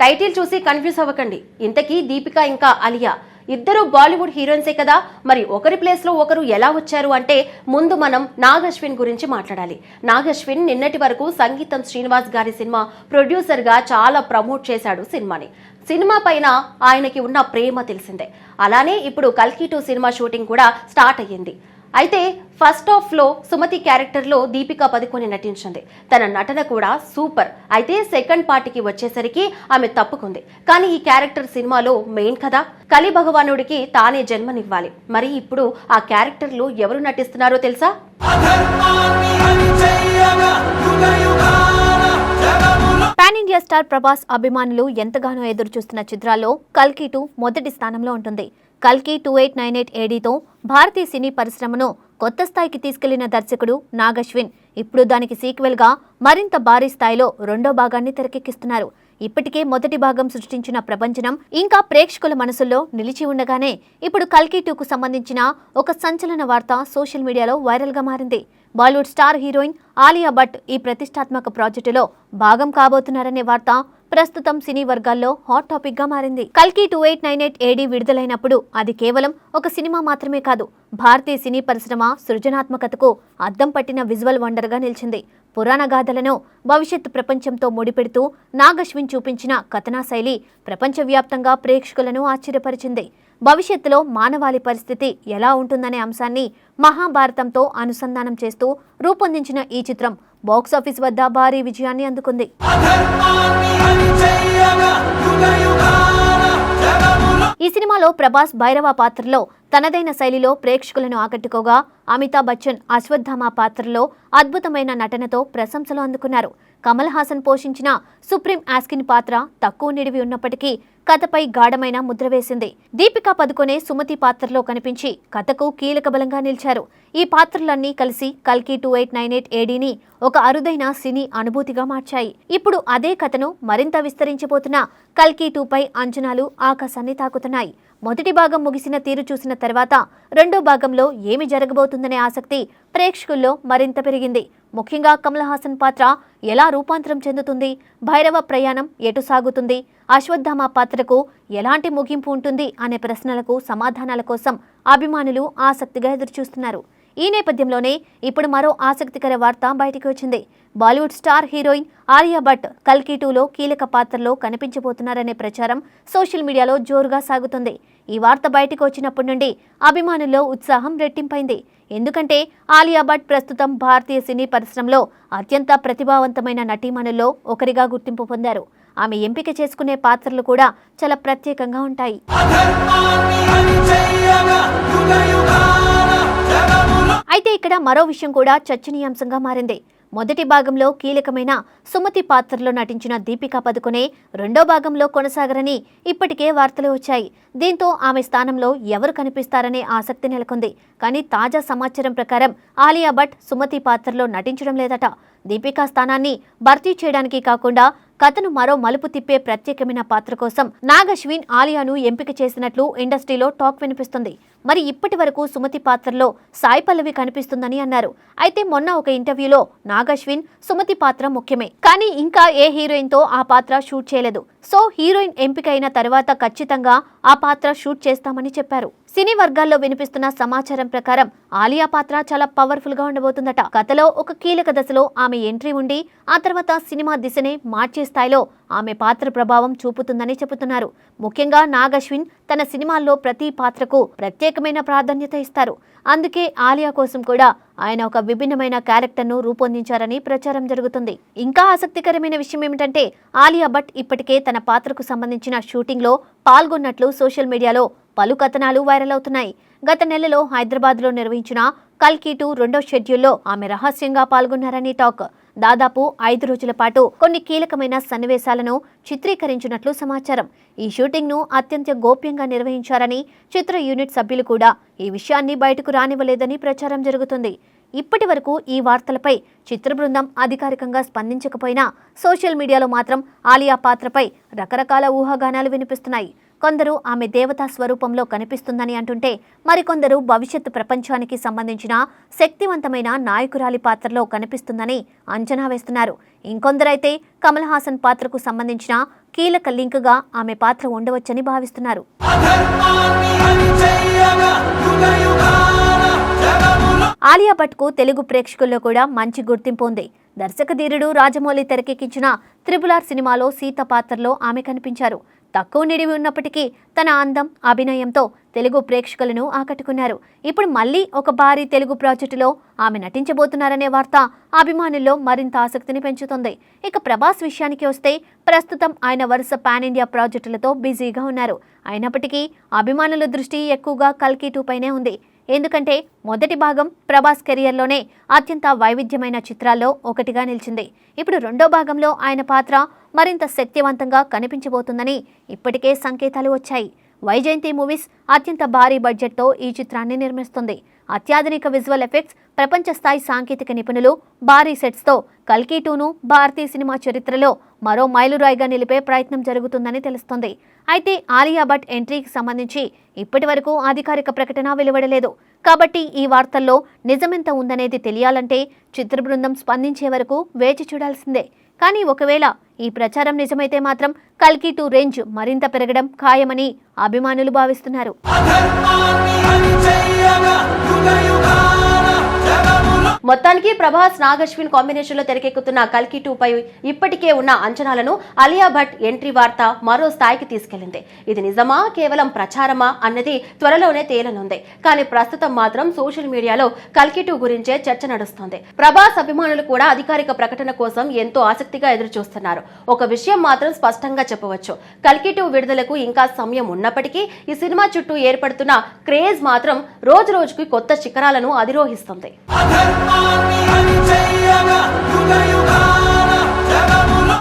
Title చూసి confuse అవ్వకండి. ఇంతకీ దీపిక ఇంకా అలియా ఇద్దరు బాలీవుడ్ హీరోయిన్సే కదా, మరి ఒకరి ప్లేస్ లో ఒకరు ఎలా వచ్చారు అంటే ముందు మనం నాగ్ అశ్విన్ గురించి మాట్లాడాలి. నాగ్ అశ్విన్ నిన్నటి వరకు సంగీతం శ్రీనివాస్ గారి సినిమా ప్రొడ్యూసర్ గా చాలా ప్రమోట్ చేశాడు సినిమాని. సినిమా పైన ఆయనకి ఉన్న ప్రేమ తెలిసిందే. అలానే ఇప్పుడు కల్కి 2 సినిమా షూటింగ్ కూడా స్టార్ట్ అయ్యింది. అయితే ఫస్ట్ హాఫ్ లో సుమతి క్యారెక్టర్ లో దీపికా పదుకొని నటించింది. తన నటన కూడా సూపర్. అయితే సెకండ్ పార్టీకి వచ్చేసరికి ఆమె తప్పుకుంది. కానీ ఈ క్యారెక్టర్ సినిమాలో మెయిన్ కదా, కలి భగవానుడికి తానే జన్మనివ్వాలి. మరి ఇప్పుడు ఆ క్యారెక్టర్ లో ఎవరు నటిస్తున్నారో తెలుసా? పాన్ ఇండియా స్టార్ ప్రభాస్ అభిమానులు ఎంతగానో ఎదురు చూస్తున్న చిత్రాల్లో కల్కి 2 మొదటి స్థానంలో ఉంటుంది. కల్కి 2898 ఏడీతో భారతీయ సినీ పరిశ్రమను కొత్త స్థాయికి తీసుకెళ్లిన దర్శకుడు నాగ్ అశ్విన్ ఇప్పుడు దానికి సీక్వెల్ గా మరింత భారీ స్థాయిలో రెండో భాగాన్ని తెరకెక్కిస్తున్నారు. ఇప్పటికే మొదటి భాగం సృష్టించిన ప్రభంజనం ఇంకా ప్రేక్షకుల మనసుల్లో నిలిచి ఉండగానే ఇప్పుడు కల్కి 2కు సంబంధించిన ఒక సంచలన వార్త సోషల్ మీడియాలో వైరల్ గా మారింది. బాలీవుడ్ స్టార్ హీరోయిన్ ఆలియా భట్ ఈ ప్రతిష్టాత్మక ప్రాజెక్టులో భాగం కాబోతున్నారనే వార్త ప్రస్తుతం సినీ వర్గాల్లో హాట్ టాపిక్ గా మారింది. కల్కి 2898 ఏడీ విడుదలైనప్పుడు అది కేవలం ఒక సినిమా మాత్రమే కాదు, భారతీయ సినీ పరిశ్రమ సృజనాత్మకతకు అద్దం పట్టిన విజువల్ వండర్ గా నిలిచింది. పురాణ గాథలను భవిష్యత్ ప్రపంచంతో ముడిపెడుతూ నాగ్ అశ్విన్ చూపించిన కథనా శైలి ప్రపంచవ్యాప్తంగా ప్రేక్షకులను ఆశ్చర్యపరిచింది. భవిష్యత్తులో మానవాళి పరిస్థితి ఎలా ఉంటుందనే అంశాన్ని మహాభారతంతో అనుసంధానం చేస్తూ రూపొందించిన ఈ చిత్రం బాక్సాఫీస్ వద్ద భారీ విజయాన్ని అందుకుంది. ఈ సినిమాలో ప్రభాస్ భైరవ పాత్రలో తనదైన శైలిలో ప్రేక్షకులను ఆకట్టుకోగా, అమితాబ్ బచ్చన్ అశ్వత్థామ పాత్రలో అద్భుతమైన నటనతో ప్రశంసలు అందుకున్నారు. కమల్ హాసన్ పోషించిన సుప్రీం ఆస్కిన్ పాత్ర తక్కువ నిడివి ఉన్నప్పటికీ కథపై గాఢమైన ముద్ర వేసింది. దీపికా పదుకొనే సుమతి పాత్రలో కనిపించి కథకు కీలక బలంగా నిలిచారు. ఈ పాత్రలన్నీ కలిసి కల్కి 2898 ఏడీని ఒక అరుదైన సినీ అనుభూతిగా మార్చాయి. ఇప్పుడు అదే కథను మరింత విస్తరించబోతున్న కల్కి 2పై అంచనాలు ఆకాశాన్ని తాకుతున్నాయి. మొదటి భాగం ముగిసిన తీరు చూసిన తర్వాత రెండో భాగంలో ఏమి జరగబోతుందనే ఆసక్తి ప్రేక్షకుల్లో మరింత పెరిగింది. ముఖ్యంగా కమల్ హాసన్ పాత్ర ఎలా రూపాంతరం చెందుతుంది, భైరవ ప్రయాణం ఎటు సాగుతుంది, అశ్వత్థామ పాత్రకు ఎలాంటి ముగింపు ఉంటుంది అనే ప్రశ్నలకు సమాధానాల కోసం అభిమానులు ఆసక్తిగా ఎదురుచూస్తున్నారు. ఈ నేపథ్యంలోనే ఇప్పుడు మరో ఆసక్తికర వార్త బయటికి వచ్చింది. బాలీవుడ్ స్టార్ హీరోయిన్ ఆలియా భట్ కల్కి 2లో కీలక పాత్రలో కనిపించబోతున్నారనే ప్రచారం సోషల్ మీడియాలో జోరుగా సాగుతుంది. ఈ వార్త బయటకు వచ్చినప్పటి నుండి అభిమానుల్లో ఉత్సాహం రెట్టింపైంది. ఎందుకంటే ఆలియా భట్ ప్రస్తుతం భారతీయ సినీ పరిశ్రమలో అత్యంత ప్రతిభావంతమైన నటీమణుల్లో ఒకరిగా గుర్తింపు పొందారు. ఆమె ఎంపిక చేసుకునే పాత్రలు కూడా చాలా ప్రత్యేకంగా ఉంటాయి. అయితే ఇక్కడ మరో విషయం కూడా చర్చనీయాంశంగా మారింది. మొదటి భాగంలో కీలకమైన సుమతి పాత్రలో నటించిన దీపికా పదుకొనే రెండో భాగంలో కొనసాగరని ఇప్పటికే వార్తలు వచ్చాయి. దీంతో ఆమె స్థానంలో ఎవరు కనిపిస్తారనే ఆసక్తి నెలకొంది. కానీ తాజా సమాచారం ప్రకారం ఆలియా భట్ సుమతి పాత్రలో నటించడం లేదట. దీపికా స్థానాన్ని భర్తీ చేయడానికి కాకుండా కథను మరో మలుపు తిప్పే ప్రత్యేకమైన పాత్ర కోసం నాగ్ అశ్విన్ ఆలియాను ఎంపిక చేసినట్లు ఇండస్ట్రీలో టాక్ వినిపిస్తుంది. మరి ఇప్పటి వరకు సుమతి పాత్రలో సాయి పల్లవి కనిపిస్తుందని అన్నారు. అయితే మొన్న ఒక ఇంటర్వ్యూలో నాగ్ అశ్విన్ సుమతి పాత్ర ముఖ్యమే, కానీ ఇంకా ఏ హీరోయిన్ తో ఆ పాత్ర షూట్ చేయలేదు. సో హీరోయిన్ ఎంపిక అయిన తర్వాత ఖచ్చితంగా ఆ పాత్ర షూట్ చేస్తామని చెప్పారు. సినీ వర్గాల్లో వినిపిస్తున్న సమాచారం ప్రకారం ఆలియా పాత్ర చాలా పవర్ఫుల్ గా ఉండబోతుందట. కథలో ఒక కీలక దశలో ఆమె ఎంట్రీ ఉండి ఆ తర్వాత సినిమా దిశనే మార్చే స్థాయిలో ఆమె పాత్ర ప్రభావం చూపుతుందని చెబుతున్నారు. ముఖ్యంగా నాగ్ అశ్విన్ తన సినిమాల్లో ప్రతి పాత్రకు ప్రత్యేకమైన ప్రాధాన్యత ఇస్తారు. అందుకే ఆలియా కోసం కూడా ఆయన ఒక విభిన్నమైన క్యారెక్టర్ను రూపొందించారని ప్రచారం జరుగుతుంది. ఇంకా ఆసక్తికరమైన విషయం ఏమిటంటే ఆలియా భట్ ఇప్పటికే తన పాత్రకు సంబంధించిన షూటింగ్లో పాల్గొన్నట్లు సోషల్ మీడియాలో పలు కథనాలు వైరల్ అవుతున్నాయి. గత నెలలో హైదరాబాద్లో నిర్వహించిన కల్కి 2 రెండో షెడ్యూల్లో ఆమె రహస్యంగా పాల్గొన్నారని టాక్. దాదాపు 5 రోజుల పాటు కొన్ని కీలకమైన సన్నివేశాలను చిత్రీకరించినట్లు సమాచారం. ఈ షూటింగ్ను అత్యంత గోప్యంగా నిర్వహించారని చిత్ర యూనిట్ సభ్యులు కూడా ఈ విషయాన్ని బయటకు రానివ్వలేదని ప్రచారం జరుగుతుంది. ఇప్పటి వరకు ఈ వార్తలపై చిత్ర బృందం అధికారికంగా స్పందించకపోయినా సోషల్ మీడియాలో మాత్రం ఆలియా పాత్రపై రకరకాల ఊహాగానాలు వినిపిస్తున్నాయి. కొందరు ఆమె దేవతా స్వరూపంలో కనిపిస్తుందని అంటుంటే మరికొందరు భవిష్యత్తు ప్రపంచానికి సంబంధించిన శక్తివంతమైన నాయకురాలి పాత్రలో కనిపిస్తుందని అంచనా వేస్తున్నారు. ఇంకొందరైతే కమల్ హాసన్ పాత్రకు సంబంధించిన కీలక లింక్గా ఆమె పాత్ర ఉండవచ్చని భావిస్తున్నారు. ఆలియా భట్కు తెలుగు ప్రేక్షకుల్లో కూడా మంచి గుర్తింపు ఉంది. దర్శక ధీరుడు రాజమౌళి తెరకెక్కించిన RRR సినిమాలో సీత పాత్రలో ఆమె కనిపించారు. తక్కువ నిడివి ఉన్నప్పటికీ తన అందం, అభినయంతో తెలుగు ప్రేక్షకులను ఆకట్టుకున్నారు. ఇప్పుడు మళ్లీ ఒక భారీ తెలుగు ప్రాజెక్టులో ఆమె నటించబోతున్నారనే వార్త అభిమానుల్లో మరింత ఆసక్తిని పెంచుతుంది. ఇక ప్రభాస్ విషయానికి వస్తే ప్రస్తుతం ఆయన వరుస పాన్ ఇండియా ప్రాజెక్టులతో బిజీగా ఉన్నారు. అయినప్పటికీ అభిమానుల దృష్టి ఎక్కువగా కల్కి 2 పైనే ఉంది. ఎందుకంటే మొదటి భాగం ప్రభాస్ కెరియర్లోనే అత్యంత వైవిధ్యమైన చిత్రాల్లో ఒకటిగా నిలిచింది. ఇప్పుడు రెండో భాగంలో ఆయన పాత్ర మరింత శక్తివంతంగా కనిపించబోతుందని ఇప్పటికే సంకేతాలు వచ్చాయి. వైజయంతి మూవీస్ అత్యంత భారీ బడ్జెట్తో ఈ చిత్రాన్ని నిర్మిస్తుంది. అత్యాధునిక విజువల్ ఎఫెక్ట్స్, ప్రపంచ స్థాయి సాంకేతిక నిపుణులు, భారీ సెట్స్తో కల్కి 2ను భారతీయ సినిమా చరిత్రలో మరో మైలురాయిగా నిలిపే ప్రయత్నం జరుగుతుందని తెలుస్తోంది. అయితే ఆలియా భట్ ఎంట్రీకి సంబంధించి ఇప్పటి వరకు అధికారిక ప్రకటన వెలువడలేదు. కాబట్టి ఈ వార్తల్లో నిజమెంత ఉందనేది తెలియాలంటే చిత్ర బృందం స్పందించే వరకు వేచి చూడాల్సిందే. కానీ ఒకవేళ ఈ ప్రచారం నిజమైతే మాత్రం కల్కి 2 రేంజ్ మరింత పెరగడం ఖాయమని అభిమానులు భావిస్తున్నారు. మొత్తానికి ప్రభాస్ నాగశ్విన్ కాంబినేషన్ లో తెరకెక్కుతున్న కల్కి 2 పై ఇప్పటికే ఉన్న అంచనాలను ఆలియా భట్ ఎంట్రీ వార్త మరో స్థాయికి తీసుకెళ్లింది. ఇది నిజమా, కేవలం ప్రచారమా అన్నది త్వరలోనే తేలనుంది. కానీ ప్రస్తుతం మాత్రం సోషల్ మీడియాలో కల్కి 2 గురించే చర్చ నడుస్తోంది. ప్రభాస్ అభిమానులు కూడా అధికారిక ప్రకటన కోసం ఎంతో ఆసక్తిగా ఎదురు చూస్తున్నారు. ఒక విషయం మాత్రం స్పష్టంగా చెప్పవచ్చు, కల్కి 2 విడుదలకు ఇంకా సమయం ఉన్నప్పటికీ ఈ సినిమా చుట్టూ ఏర్పడుతున్న క్రేజ్ మాత్రం రోజు రోజుకి కొత్త శిఖరాలను అధిరోహిస్తుంది.